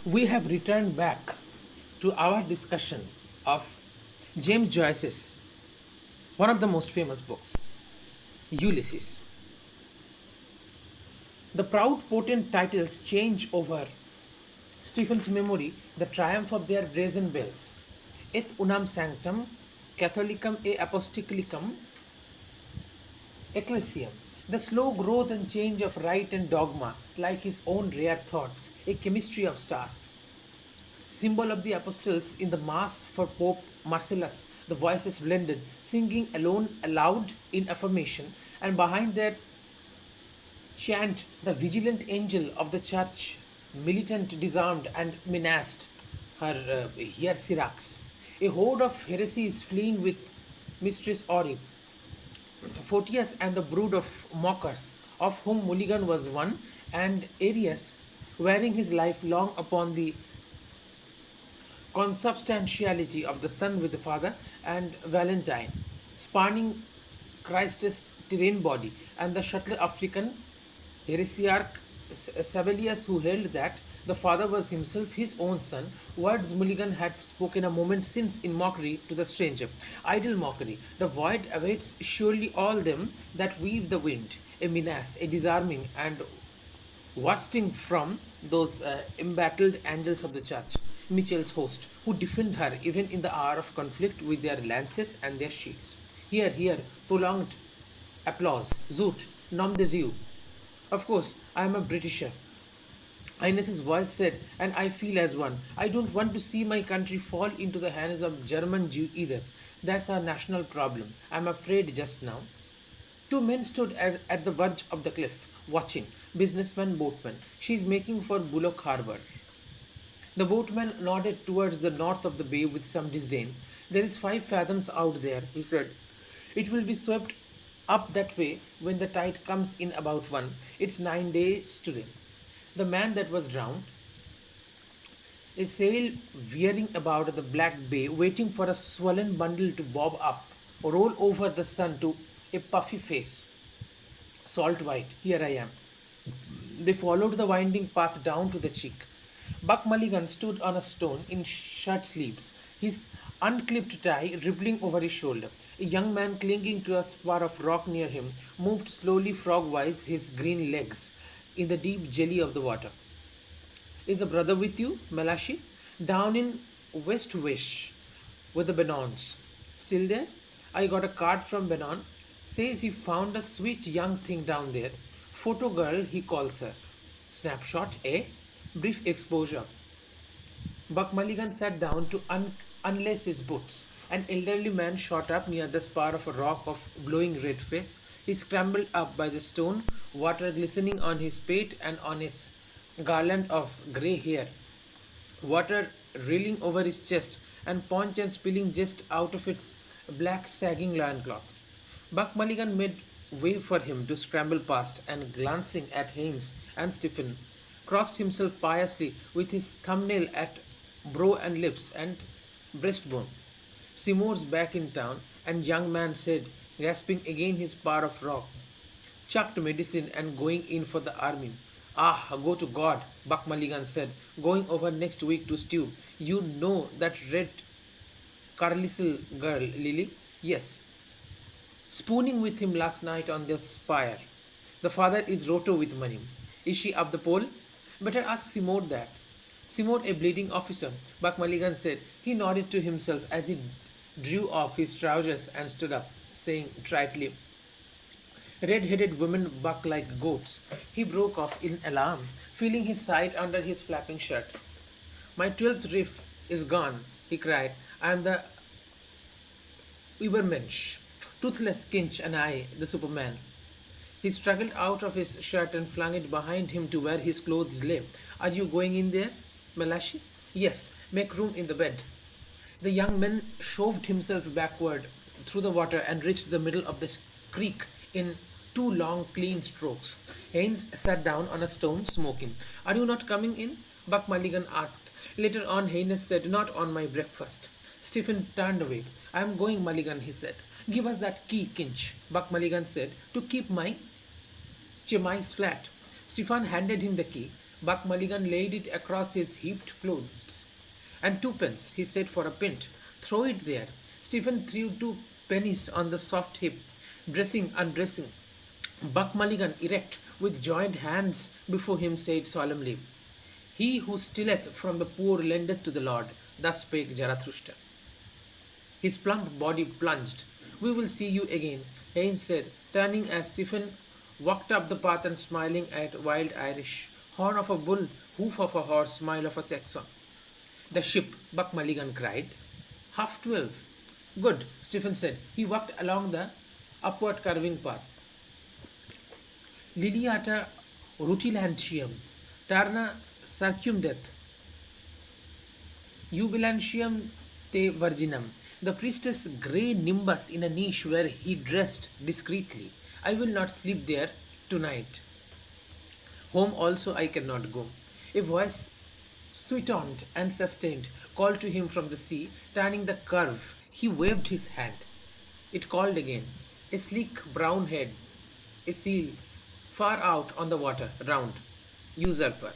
We have returned back to our discussion of James Joyce's one of the most famous books, Ulysses. The proud, potent titles change over Stephen's memory, the triumph of their brazen bells. Et unam sanctum, Catholicum e apostolicum ecclesiam. The slow growth and change of rite and dogma, like his own rare thoughts, a chemistry of stars. Symbol of the apostles in the Mass for Pope Marcellus, the voices blended, singing alone aloud in affirmation, and behind their chant, the vigilant angel of the church, militant, disarmed, and menaced her Syrax. A horde of heresies fleeing with Mistress Ori, Photius and the brood of mockers, of whom Mulligan was one, and Arius, wearing his life long upon the consubstantiality of the Son with the Father, and Valentine, spanning Christ's terrain body, and the shuttle African heresiarch Savelius, who held that the Father was himself his own Son, words Mulligan had spoken a moment since in mockery to the stranger. Idle mockery. The void awaits surely all them that weave the wind, a menace, a disarming and worsting from those embattled angels of the church, Mitchell's host, who defend her even in the hour of conflict with their lances and their shields. Here, prolonged applause. Zoot, nom de Dieu. Of course, I am a Britisher. Inez's voice said, and I feel as one. I don't want to see my country fall into the hands of German Jew either. That's our national problem. I'm afraid just now. Two men stood at the verge of the cliff, watching. Businessman, boatman. She's making for Bullock Harbour. The boatman nodded towards the north of the bay with some disdain. There is 5 fathoms out there, he said. It will be swept up that way when the tide comes in about 1. It's 9 days today. The man that was drowned, a sail veering about the black bay, waiting for a swollen bundle to bob up, roll over the sun to a puffy face. Salt white, here I am. They followed the winding path down to the cheek. Buck Mulligan stood on a stone in shirt sleeves, his unclipped tie rippling over his shoulder. A young man clinging to a spar of rock near him moved slowly frog-wise his green legs in the deep jelly of the water. Is the brother with you, Malachi? Down in West Wish with the Benons. Still there? I got a card from Benon. Says he found a sweet young thing down there. Photo girl, he calls her. Snapshot, eh? Brief exposure. Buck Mulligan sat down to unlace his boots. An elderly man shot up near the spar of a rock of glowing red face. He scrambled up by the stone, water glistening on his pate and on its garland of grey hair, water reeling over his chest, and paunch and spilling just out of its black sagging loincloth. Buck Mulligan made way for him to scramble past, and glancing at Haynes and Stephen, crossed himself piously with his thumbnail at brow and lips and breastbone. Seymour's back in town, and young man said, grasping again his bar of rock, chucked medicine and going in for the army. Ah, go to God, Buck Mulligan said, going over next week to stew. You know that red Carlisle girl, Lily? Yes. Spooning with him last night on the spire. The father is roto with money. Is she up the pole? Better ask Seymour that. Seymour, a bleeding officer, Buck Mulligan said. He nodded to himself as he drew off his trousers and stood up, saying tritely, red-headed women buck like goats. He broke off in alarm, feeling his side under his flapping shirt. My 12th riff is gone, he cried. I am the Übermensch. Toothless Kinch and I, the Superman. He struggled out of his shirt and flung it behind him to where his clothes lay. Are you going in there, Malachi? Yes, make room in the bed. The young man shoved himself backward through the water and reached the middle of the creek in 2 long, clean strokes. Haynes sat down on a stone, smoking. Are you not coming in? Buck Mulligan asked. Later on, Haynes said, not on my breakfast. Stephen turned away. I am going, Mulligan, he said. Give us that key, Kinch, Buck Mulligan said, to keep my chemise flat. Stephen handed him the key. Buck Mulligan laid it across his heaped clothes. And twopence, he said, for a pint. Throw it there. Stephen threw 2 pennies on the soft heap, dressing, undressing. Buck Mulligan, erect, with joined hands before him, said solemnly, He who stealeth from the poor lendeth to the Lord. Thus spake Zarathustra. His plump body plunged. We will see you again, Haynes said, turning as Stephen walked up the path and smiling at wild Irish. Horn of a bull, hoof of a horse, smile of a Saxon. The ship, Buck Mulligan cried. 12:30. Good, Stephen said. He walked along the upward curving path. Liliata rutilantium, Tarna circumdet, Jubilantium te virginum. The priestess' grey nimbus in a niche where he dressed discreetly. I will not sleep there tonight. Home also I cannot go. A voice, sweetened and sustained, called to him from the sea, turning the curve. He waved his hand. It called again. A sleek brown head, a seal's, far out on the water, round. Usurper.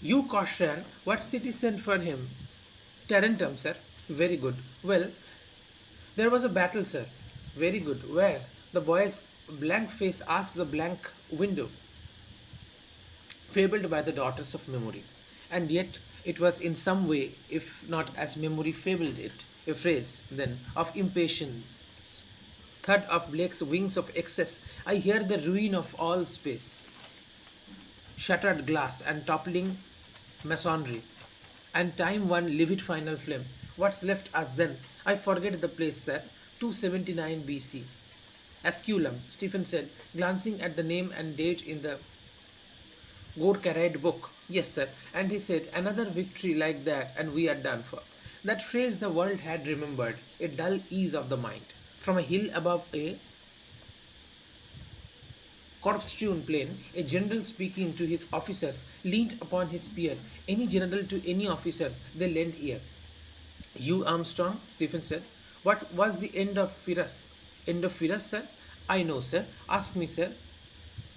You caution, what city sent for him? Tarentum, sir. Very good. Well, there was a battle, sir. Very good. Where? The boy's blank face asked the blank window, fabled by the daughters of memory. And yet it was in some way, if not as memory fabled it, a phrase, then, of impatience. Thud of Blake's wings of excess. I hear the ruin of all space. Shattered glass and toppling masonry. And time one livid final flame. What's left us then? I forget the place, sir. 279 BC. Asculum, Stephen said, glancing at the name and date in the Gorkaride book. Yes, sir. And he said, another victory like that and we are done for. That phrase the world had remembered, a dull ease of the mind. From a hill above a corpse-strewn plain, a general speaking to his officers leaned upon his spear. Any general to any officers, they lend ear. You, Armstrong, Stephen said. What was the end of Firas? End of Firas, sir? I know, sir. Ask me, sir.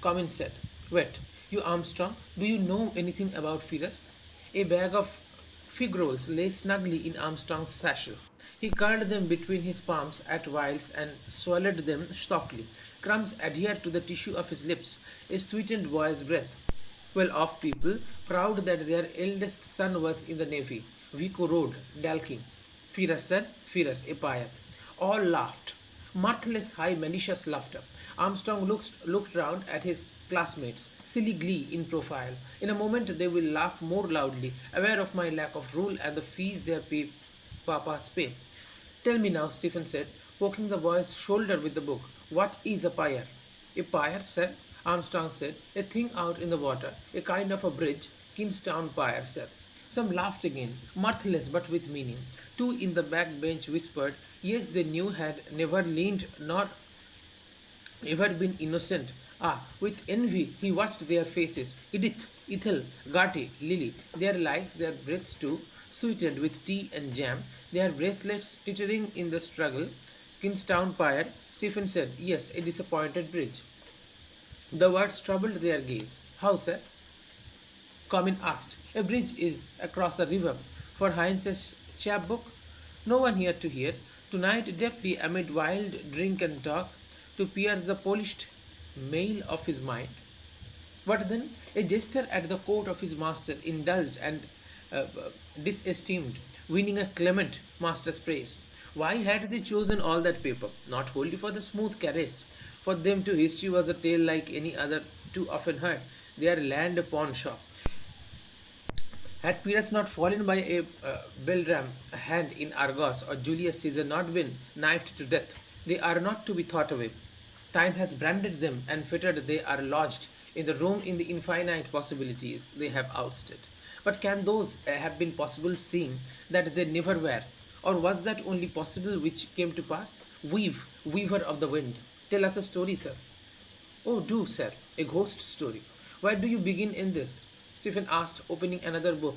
Cummins said. Wait, you, Armstrong, do you know anything about Firas? A bag of fig rolls lay snugly in Armstrong's satchel. He curled them between his palms at whiles and swallowed them softly. Crumbs adhered to the tissue of his lips, a sweetened boy's breath. Well off people, proud that their eldest son was in the navy. Vico rode, dalking. Firas said, Firas, a pyre. All laughed. Mirthless, high, malicious laughter. Armstrong looked round at his classmates, silly glee in profile. In a moment they will laugh more loudly, aware of my lack of rule and the fees their papas pay. Tell me now, Stephen said, poking the boy's shoulder with the book. What is a pyre? A pyre, sir, Armstrong said, a thing out in the water, a kind of a bridge, Kingstown pyre, sir. Some laughed again, mirthless but with meaning. Two in the back bench whispered, yes, they knew had never leaned nor ever been innocent. Ah, with envy he watched their faces. Edith, Ethel, Gertie, Lily, their lights, their breaths too, sweetened with tea and jam, their bracelets tittering in the struggle. Kingstown pyre, Stephen said, yes, a disappointed bridge. The words troubled their gaze. How, sir? Comyn asked. A bridge is across a river. For Heinz's chapbook? No one here to hear. Tonight, deftly amid wild drink and talk, to pierce the polished mail of his mind. What then? A jester at the court of his master, indulged and disesteemed, winning a clement master's praise. Why had they chosen all that paper? Not wholly for the smooth caress. For them too, history was a tale like any other too often heard. Their land pawn shop. Had Pyrrhus not fallen by a Belram hand in Argos, or Julius Caesar not been knifed to death, they are not to be thought away. Time has branded them and fettered. They are lodged in the room in the infinite possibilities they have outstood. But can those have been possible, seeing that they never were? Or was that only possible which came to pass? Weaver of the wind, tell us a story, sir. Oh, do, sir, a ghost story. Why do you begin in this? Stephen asked, opening another book.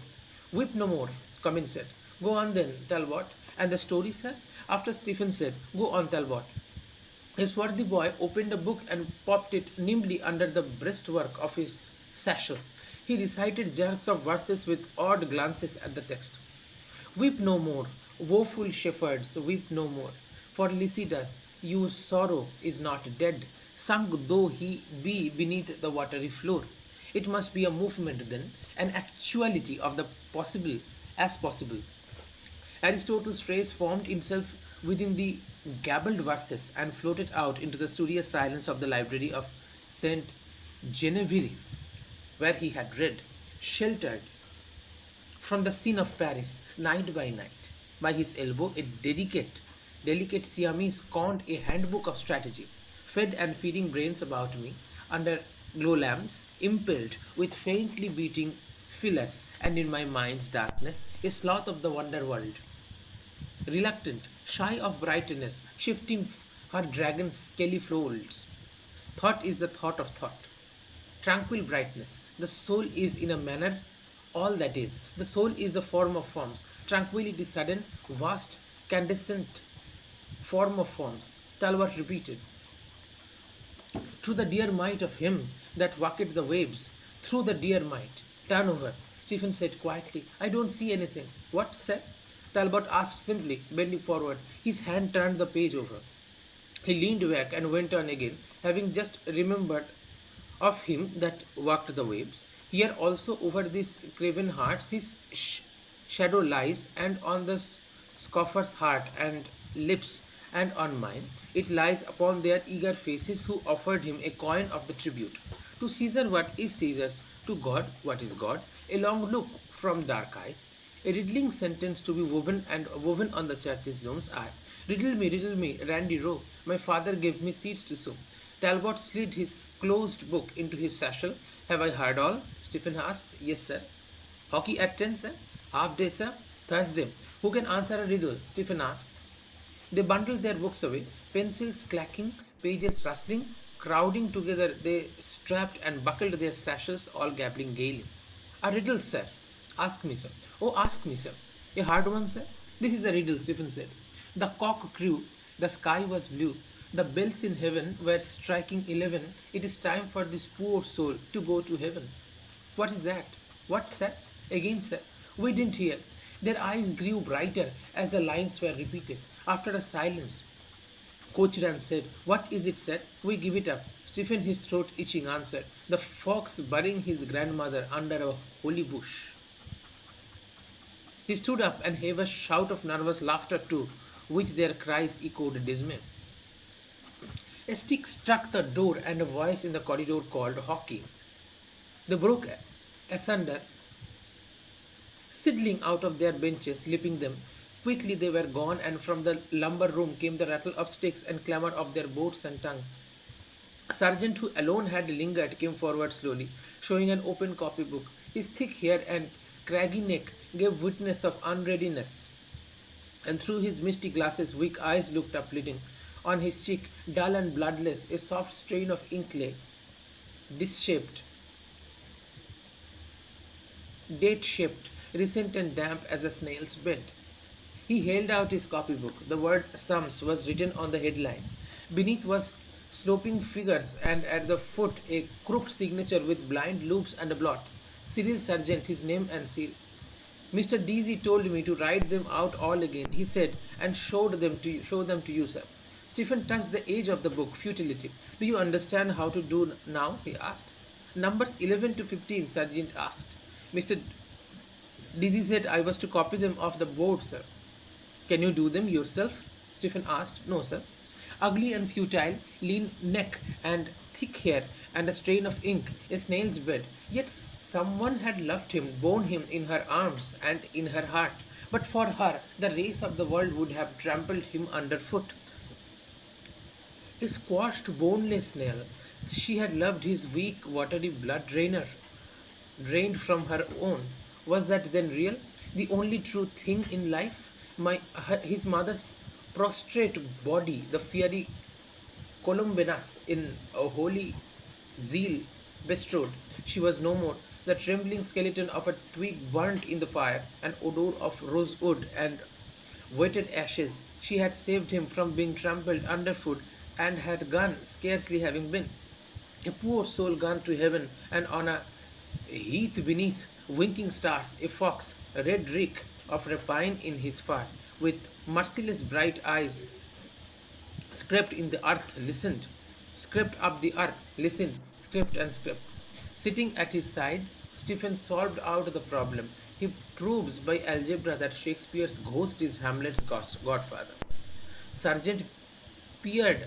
Weep no more, Cummins said. Go on then, Talbot. And the story, sir? After Stephen said, go on, Talbot. His worthy boy opened a book and popped it nimbly under the breastwork of his satchel. He recited jerks of verses with odd glances at the text. Weep no more, woeful shepherds, weep no more. For Lycidas, your sorrow is not dead, sunk though he be beneath the watery floor. It must be a movement then, an actuality of the possible as possible. Aristotle's phrase formed itself within the gabbled verses and floated out into the studious silence of the library of Saint Genevieve, where he had read, sheltered from the scene of Paris, night by night. By his elbow, a delicate Siamese conned a handbook of strategy, fed and feeding brains about me under glow lamps, impelled with faintly beating fillers, and in my mind's darkness, a sloth of the wonder world, reluctant, shy of brightness, shifting her dragon's scaly folds. Thought is the thought of thought. Tranquil brightness. The soul is in a manner all that is. The soul is the form of forms. Tranquility, sudden, vast, candescent form of forms. Talbot repeated. Through the dear might of him that walketh the waves, through the dear might. Turn over. Stephen said quietly. I don't see anything. What, sir? Talbot asked simply, bending forward. His hand turned the page over. He leaned back and went on again, having just remembered of him that walked the waves. Here also over these craven hearts his shadow lies, and on the scoffer's heart and lips, and on mine. It lies upon their eager faces who offered him a coin of the tribute. To Caesar what is Caesar's, to God what is God's, a long look from dark eyes, a riddling sentence to be woven on the church's domes are, riddle me, Randy Rowe, my father gave me seeds to sow. Talbot slid his closed book into his satchel. Have I heard all? Stephen asked. Yes, sir. Hockey at 10, sir? Half day, sir? Thursday. Who can answer a riddle? Stephen asked. They bundled their books away, pencils clacking, pages rustling, crowding together. They strapped and buckled their sashes, all gabbling gaily. A riddle, sir? Ask me, sir. Oh, ask me, sir. A hard one, sir? This is the riddle, Stephen said. The cock crew, the sky was blue, the bells in heaven were striking 11. It is time for this poor soul to go to heaven. What is that? What, sir? Again, sir. We didn't hear. Their eyes grew brighter as the lines were repeated. After a silence, Coach Ran said, What is it, sir? We give it up. Stephen, his throat itching, answered, The fox burying his grandmother under a holy bush. He stood up and gave a shout of nervous laughter too, which their cries echoed dismay. A stick struck the door and a voice in the corridor called hockey. They broke asunder, sidling out of their benches, leaping them. Quickly they were gone, and from the lumber room came the rattle of sticks and clamour of their boats and tongues. A sergeant who alone had lingered came forward slowly, showing an open copybook. His thick hair and scraggy neck gave witness of unreadiness, and through his misty glasses weak eyes looked up pleading. On his cheek, dull and bloodless, a soft stain of ink lay, disshaped, date-shaped, recent and damp as a snail's bed. He held out his copybook. The word sums was written on the headline. Beneath was sloping figures, and at the foot a crooked signature with blind loops and a blot. Cyril Sargent, his name and seal. Mr. Deasy told me to write them out all again, he said, and show them to you, sir. Stephen touched the edge of the book. Futility. Do you understand how to do now? He asked. Numbers 11 to 15, Sergeant asked. Mr. Deasy said I was to copy them off the board, sir. Can you do them yourself? Stephen asked. No, sir. Ugly and futile, lean neck and thick hair, and a stain of ink, a snail's bed. Yet someone had loved him, borne him in her arms and in her heart. But for her, the race of the world would have trampled him underfoot. A squashed, boneless snail. She had loved his weak, watery blood drained from her own. Was that then real? The only true thing in life? His mother's prostrate body, the fiery Columbanus in a holy zeal bestrode. She was no more. The trembling skeleton of a twig burnt in the fire, an odour of rosewood and wetted ashes. She had saved him from being trampled underfoot and had gone, scarcely having been. A poor soul gone to heaven, and on a heath beneath winking stars, a fox, a red reek of rapine in his fur, with merciless bright eyes, scraped in the earth, listened, scraped up the earth, listened, scraped and scraped. Sitting at his side, Stephen solved out the problem. He proves by algebra that Shakespeare's ghost is Hamlet's godfather. Sergeant peered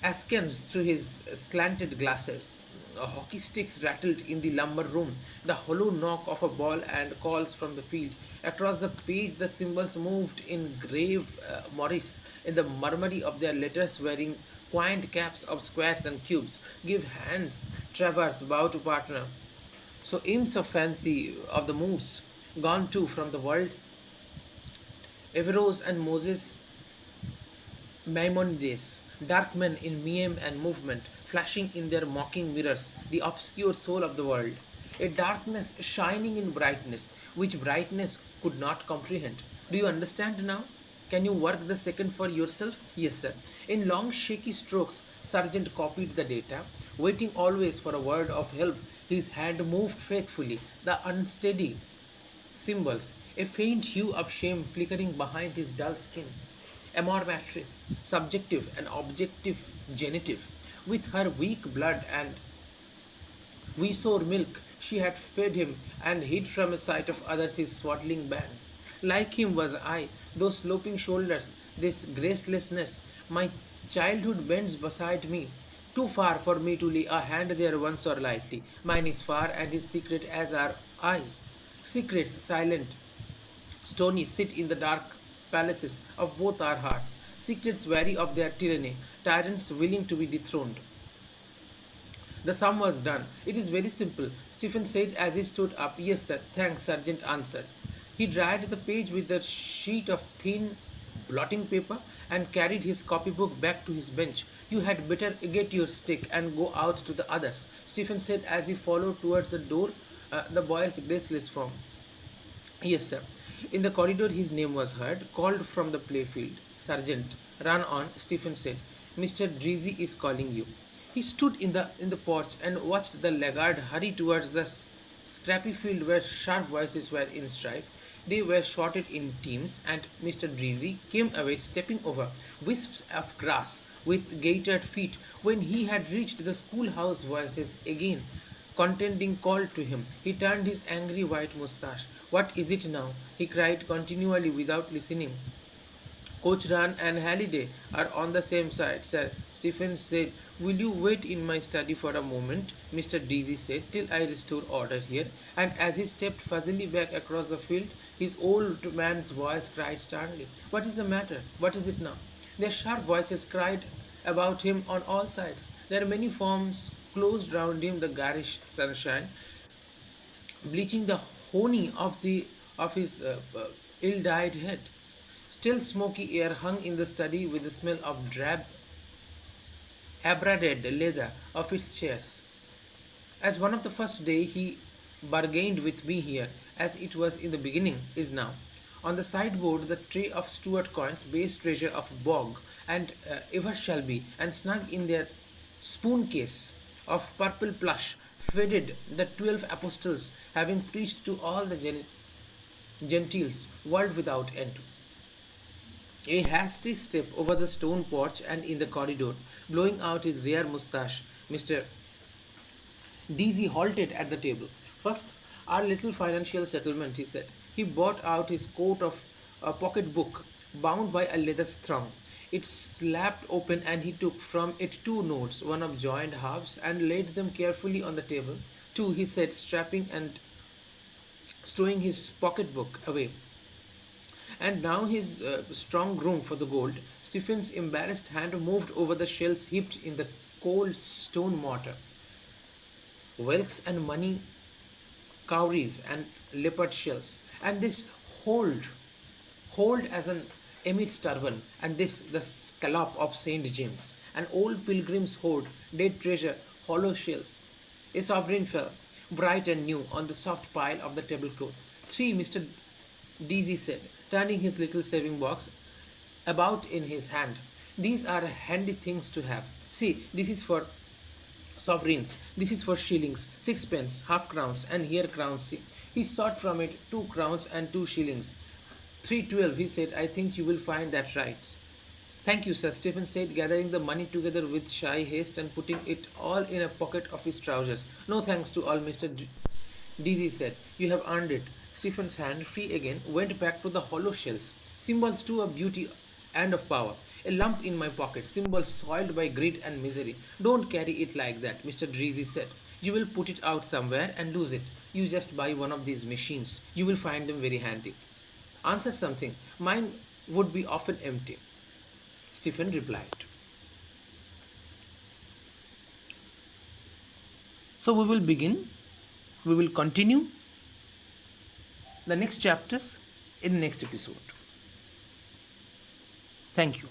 askance through his slanted glasses. Hockey sticks rattled in the lumber room, the hollow knock of a ball and calls from the field. Across the page, the symbols moved in grave Morris, in the murmury of their letters wearing quaint caps of squares and cubes. Give hands, Travers, bow to partner. So, imps of fancy of the moose, gone too from the world, Everose and Moses Maimonides, dark men in mien and movement, flashing in their mocking mirrors, the obscure soul of the world. A darkness shining in brightness, which brightness could not comprehend. Do you understand now? Can you work the second for yourself? Yes, sir. In long, shaky strokes, Sergeant copied the data, waiting always for a word of help. His hand moved faithfully, the unsteady symbols, a faint hue of shame flickering behind his dull skin. Amor matris, subjective and objective genitive. With her weak blood and we sore milk, she had fed him and hid from the sight of others his swaddling bands. Like him was I, those sloping shoulders, this gracelessness. My childhood bends beside me. Too far for me to lay a hand there once or lightly. Mine is far and his secret as our eyes. Secrets silent, stony sit in the dark palaces of both our hearts. Secrets vary of their tyranny, tyrants willing to be dethroned. The sum was done. It is very simple, Stephen said as he stood up. Yes, sir. Thanks, Sergeant answered. He dried the page with a sheet of thin blotting paper and carried his copybook back to his bench. You had better get your stick and go out to the others, Stephen said as he followed towards the door, the boy's graceless form. Yes, sir. In the corridor, his name was heard, called from the playfield. Sergeant, run on, Stephen said. Mr. Dreezy is calling you. He stood in the porch and watched the laggard hurry towards the scrappy field where sharp voices were in strife. They were shorted in teams, and Mr. Dreezy came away stepping over wisps of grass with gaitered feet. When he had reached the schoolhouse, voices again contending called to him. He turned his angry white moustache. What is it now? He cried continually without listening. Coach Run and Halliday are on the same side, sir. Stephen said, will you wait in my study for a moment? Mr. Deasy said, till I restore order here. And as he stepped fuzzily back across the field, his old man's voice cried sternly, what is the matter? What is it now? Their sharp voices cried about him on all sides. There are many forms closed round him, the garish sunshine, bleaching the honey of his ill-dyed head. Still smoky air hung in the study with the smell of drab, abraded leather of its chairs. As one of the first day he bargained with me here, as it was in the beginning, is now. On the sideboard, the tray of Stuart coins, base treasure of Bog, and ever shall be, and snug in their spoon case of purple plush, faded the 12 apostles, having preached to all the Gentiles, world without end. A hasty step over the stone porch and in the corridor, blowing out his rear moustache, Mr. Deasy halted at the table. First, our little financial settlement, he said. He brought out his coat of a pocket book bound by a leather thong. It slapped open and he took from it two notes, one of joined halves, and laid them carefully on the table. Two, he said, strapping and stowing his pocketbook away. And now his strong room for the gold. Stephen's embarrassed hand moved over the shells heaped in the cold stone mortar. Whelks and money cowries and leopard shells. And this hold as an emir's turban, and this the scallop of Saint James, an old pilgrim's hoard, dead treasure, hollow shells. A sovereign fell, bright and new, on the soft pile of the tablecloth. Three, Mr. Deasy said, turning his little saving box about in his hand. These are handy things to have. See, this is for sovereigns, this is for shillings, sixpence, half crowns, and here crowns. See, he sought from it 2 crowns and 2 shillings. 312, he said, I think you will find that right. Thank you, sir, Stephen said, gathering the money together with shy haste and putting it all in a pocket of his trousers. No thanks to all, Mr. Deasy said. You have earned it. Stephen's hand, free again, went back to the hollow shells. Symbols too of beauty and of power. A lump in my pocket, symbols soiled by greed and misery. Don't carry it like that, Mr. Dreezy said. You will put it out somewhere and lose it. You just buy one of these machines. You will find them very handy. Answer something. Mine would be often empty. Stephen replied. So we will continue the next chapters in the next episode. Thank you.